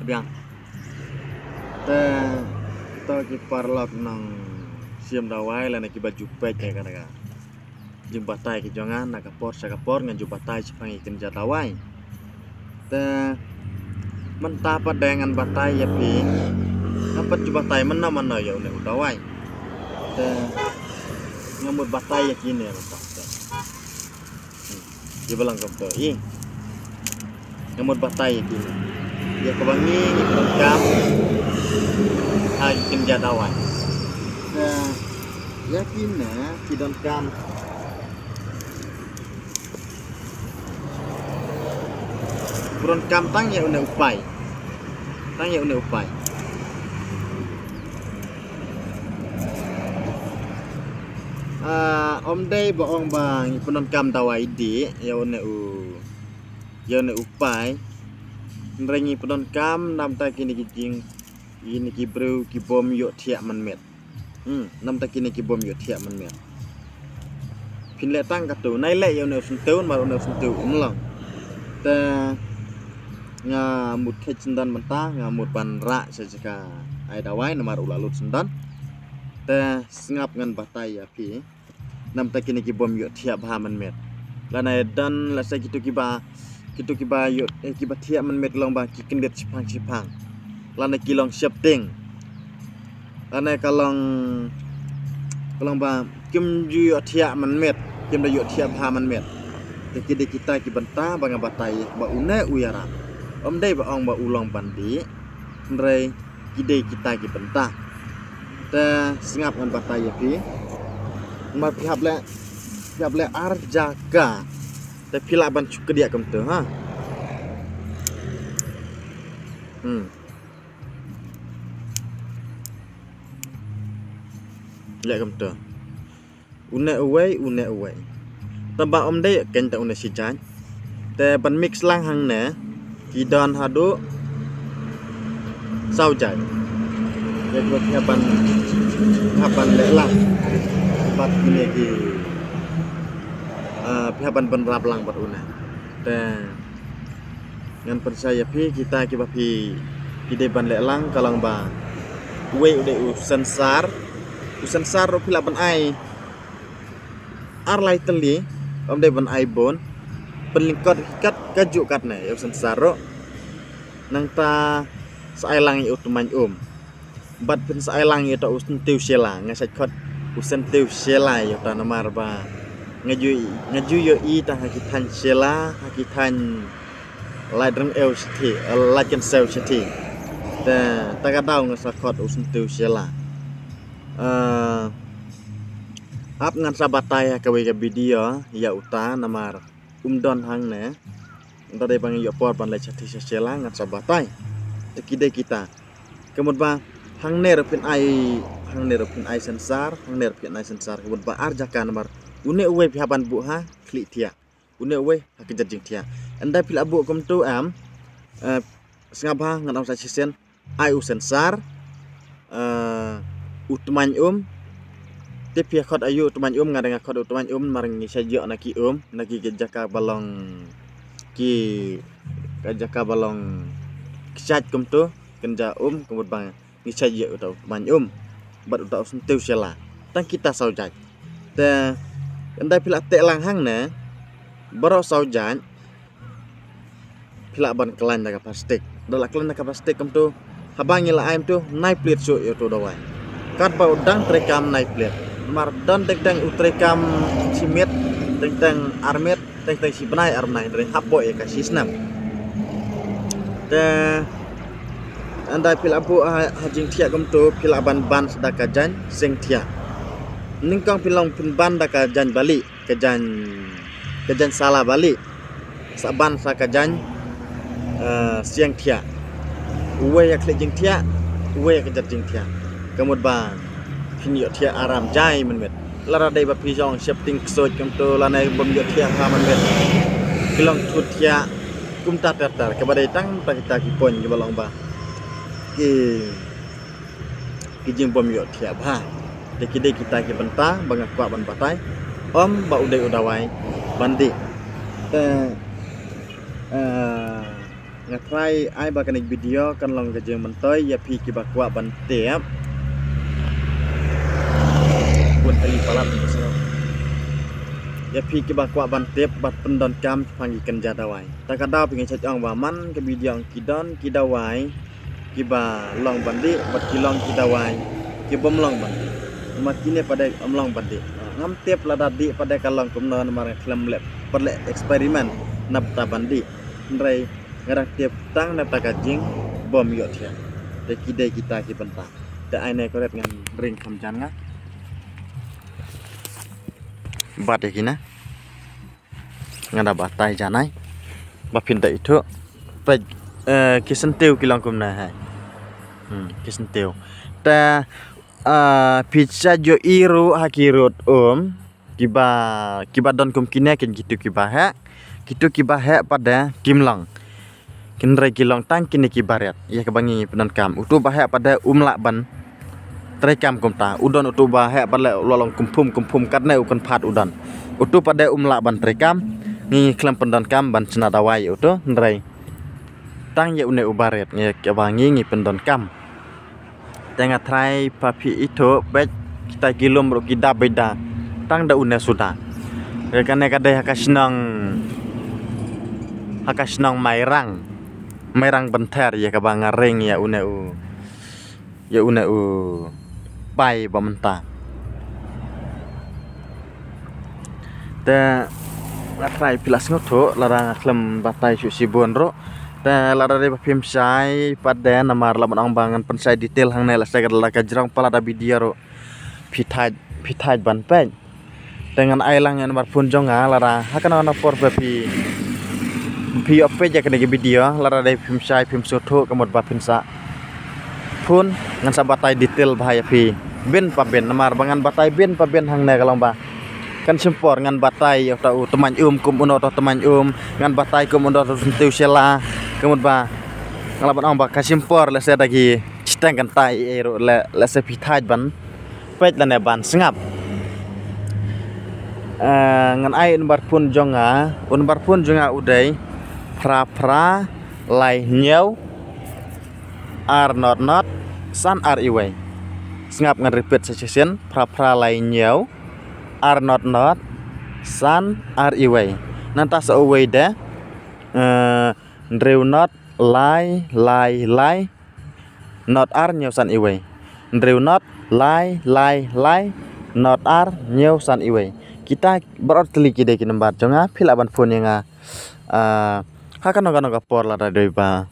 biang te to ki parlok nang siam dawai la ki baju pek ya kan jumpa tai ki jangan nak kapor ngan jumpa tai sepang ikan jadawai te mentapa dengan batai ya pi dapat jumpa tai mana ya udah dawai te ngamut batai ya kini ya mentah dia bilang kau i ngamut batai ya kini ya kebangi ikam ikan jadawai yakin na kidon kam buron kam tang ya una upai om day boong bang punon kam dawai di ya una upai nrengi punon kam nam ta kini kijing ini kibru kibom yo tiak man met nam ta kini kibom yo tiak man met pin le tang ka tu nai le yo ne sunteun ma ne suntu umlong ta nga mut khe chindan manta nga mut ban ra sejaka ai dawai namar ulalut sendan ta singap ngan batai ya pi nam ta kini kibom yo tiak ba man met lanai dan la sa kitu kiba yo kiba tiak man met long ba kikin det cipang lanai kilong siap ting lanai kalong ba kim ju yo tiak man met kim da yo tiak ba man met te kide kita ki banta banga batai ba une uyara om dei ba ong ba ulong bandi ndrei kide kita ki banta te singap ngan batai ya pi ma pihap le arjaka te pila ban cuk dia kem tu ha lihat kem tu une away tamba om dei ken ta une si jan te ban mix lang hang ne ki don hadu sau jai ya buat haban le lang bat ini ki pihaban ban rap lang bat una te ngan percaya pi kita ki ba pi ide ban le lang kalang ba we ude usensar ro pila ban ai ar lai teli om de ban ai bon penlingkot kat kajuk kat ne yo sensaro nang ta sai lang i utman bat pen sai lang i to usen tiu sela ngasat khot usen tiu sela yo ta namar ba ngaju yo i ta hakitan sela hakitan lai drang el siti lai ken sel siti ta ka dau ngasat khot usen tiu sela ap ngan sabatai ka video ya uta namar umdon hang ne ndade bang yo por ban le chati sela ngan sabatai tekide kita kemud ba hang ne ropin ai sensar kemud ba arjaka namar une uwe pihaban bu ha kli tia une uwe hakijat jing tia anda pila bu kom tu am singaba ngan am sa sisen ai u sensar utman te pia khot ayu utman ngadanga khot utman marang ni sajo naki naki jaka balong ki jaka balong kichat kum tu kenja kemud bang ni sajo utman bat uta sentiu sela tang kita saujat te endai pila te lang hang ne baro saujat pila ban kelan daga plastik dalak kelan daga plastik kum tu habangi la aim tu nai plit su yo tu dawai kat ba udang trekam nai plit mar don teng utrekam simit teng armet teng si benai arnai dari hapo ya ka sisnam te andai pila bu hajing tia kum tu pila ban sedaka jan sing tia ningkong pilong pin ban daka jan bali ke jan salah bali saban saka jan siang tia uwe ya kle jing tia uwe ya kejat jing tia kemud ba pinyo tia aram jai man met lara dai ba pijong siap ting ksoj kum tu lanai bom yo tia ha man met kilong tut tia kum ta tar ke badai tang ta kita ki pon ki balong ba ki jing bom yo tia ba de kide kita ki benta bangak kwa ban batai om ba udai udawai bandi ngatrai ai bakanik video kan long kejeng mentoy ya pi ki bakwa ban tiap pun tali palat ya pi ki bakwa ban tiap bat pendon kam pangi kenja dawai ta kada pingin cajong wa man ke video kidon kidawai ki ba long bandi bat ki long kidawai ki bom long bandi makine pada omlong bandi ngam tiap ladadi pada kalong kumnon mar klem lab perle eksperimen napta bandi ndrai ngarang tiap tang napta kajing bom yo thia de kidai kita ki bentang de aine koret ngan ring kham jan nga bat kina ngada batai janai ba pinta itu pe kisentiu kilong kumna hai kisentiu ta pizza jo iru hakirut kiba don kum kine kin gitu kiba he pada kimlang kinrai kilong tang kini kibaret ya kebangi penon kam utu bahe pada umlak ban trekam kumta udon utu bahe pada lolong kumpum katne ukon phat udon utu pada umlak ban trekam ni klam pendon kam ban senadawai utu ndrai tang ya une ubaret ya kebangi ngi pendon kam tengah try papi itu baik kita kilom ro kita beda tang da une sudah karena kadai hakasnang mairang benter ya kabang ring ya une pai bamenta ta try pilas ngoto larang klem batai susibon ro ta lara de pim sai pada namar lamun ang bangan pensai detail hang nela saya kadala kajrang pala da video ro pitai ban pen dengan ailang yang nomor pun jonga lara hakana na por pi ope ja kene video lara de pim sai pim soto kamot ba pinsa pun ngan sabatai detail bahaya pi ben pa ben namar bangan batai ben pa ben hang ne kalong ba kan sempor ngan batai ya tau teman kum uno to teman ngan batai kum uno to sentiu sela kemud ba ngalaban ang ba kasimpor le se dagi citeng kan tai ero le se pitaj ban pet lane ban sengap ngan ai unbar pun jonga udai pra lai nyau ar not san ar iwai sengap ngan repeat session pra lai nyau ar not san ar iwai nanta sa uwai de Drew not lie not ar new san iway Drew not lie not ar new san iway kita berarti kide kinembar jonga pilaban phone yang hakan noga por la dai ba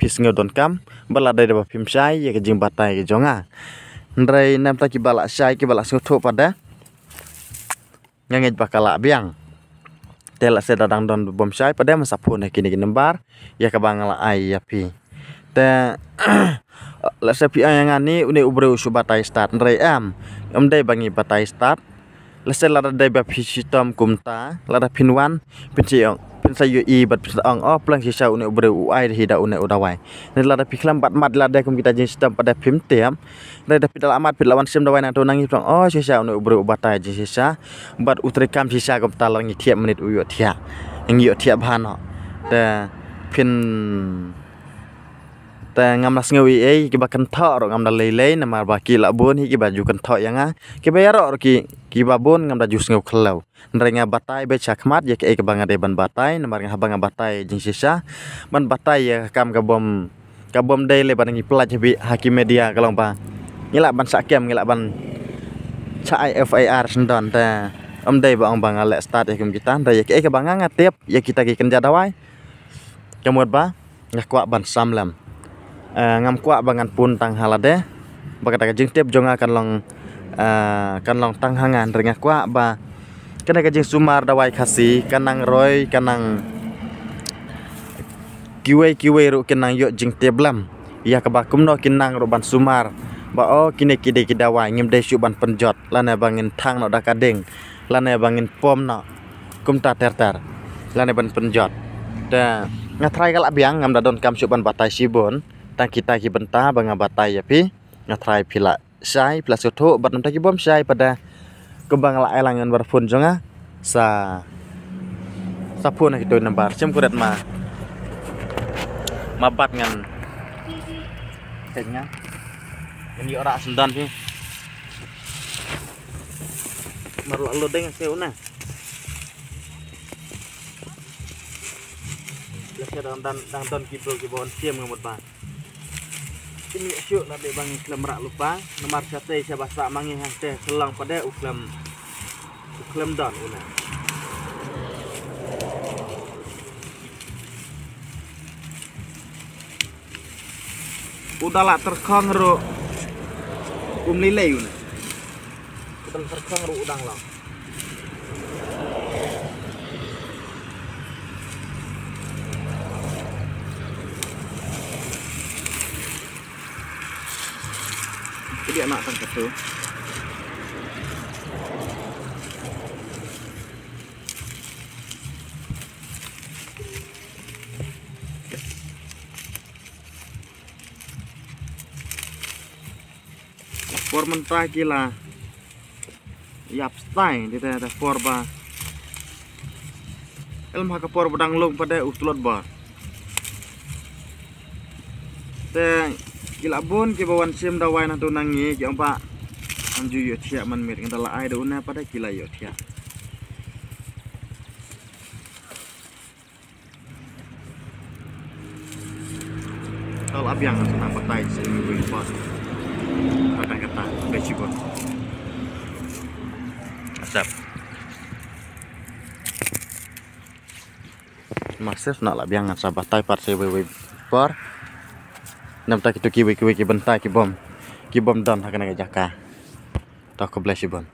pis ngodon kam bala dai ba pim sai ya kejing batai ke jonga ndrai nam ta ki bala sai ki bala sutho pada ngangej bakala biang tela se dadang don bom sai pada masa pun kini nembar ya kabang la ai ya pi te la se pi yang ani une ubru su batai start ndrai dai bangi batai start la se la dai ba pi sistem kumta la da pinwan pinsiong pinsayo I bat pisang plang sisa une ubru ai hida une udawai ni la da piklam bat mat la da kum kita jin sistem pada pim tiam da pidal amat pilawan sim dawai na to nangi plang sisa une ubru batai jin sisa bat utrekam sisa kum talangi tiap menit uyo tiap ngi yo tiap bano da pin ta ngamlas ngawi ki bakan tho ro ngamda lele namar baki la bon hi ki baju kan tho yanga ki bayaro ki babon ngamda jus ngau khlau ndrenga batai be chakmat ya ke banga de ban batai namar nga banga batai jing sisa ban batai ya kam kabom de le bangi pelaj bi hakim media kalong ba ngila ban sakem ngila ban chai FIR sendon ta dai ba ong banga le start ya kum kita da ya ke banga ngatep ya kita ki kenja dawai kemud ba ngakwa ban samlam ngam kwa bangan pun tang halade bakata jing tep jonga kan long tang hangan renga kwa ba kana ka jing sumar dawai khasi kanang roy kanang kiwe ro kinang yo jing teblam ya ka ba kumno kinang ro ban sumar ba kine kide kidawai ngim de su ban penjot lana bangin thang no da kadeng lana bangin pom no kumta tertar lana ban penjot da ngatrai kala biang ngam da don kam su ban batai sibon tang kita ki benta banga batai ya pi ngatrai pila sai plus soto bat nam taki bom sai pada kebang la elangan barfun jonga sa sapun itu nambar cem kudat ma mabat ngan kayaknya ini orang sendan sih maru lo dengan seuna biasa dan don kibon siam ngamut bang ini syuk nanti bang iklam rak lupa nomor sate saya bahasa mangi hang teh selang pada uklam don una udahlah terkong ro lilai una udah terkong ro udang lang jadi anak tangkap tuh for mentah gila yap stay di teh for ba elm hak for bedang long pada uslot ba teh gila bun ke bawan sim dawai na tunangi jang pak anju yo tia man mir ngala ai do na pada gila yo tia kalau abiang senang patai sing gue pot kata becibon asap masif nak labiang sabat tai pat sewe por nam tak itu kiwi bentai kibom don akan jaka tak ke belasibon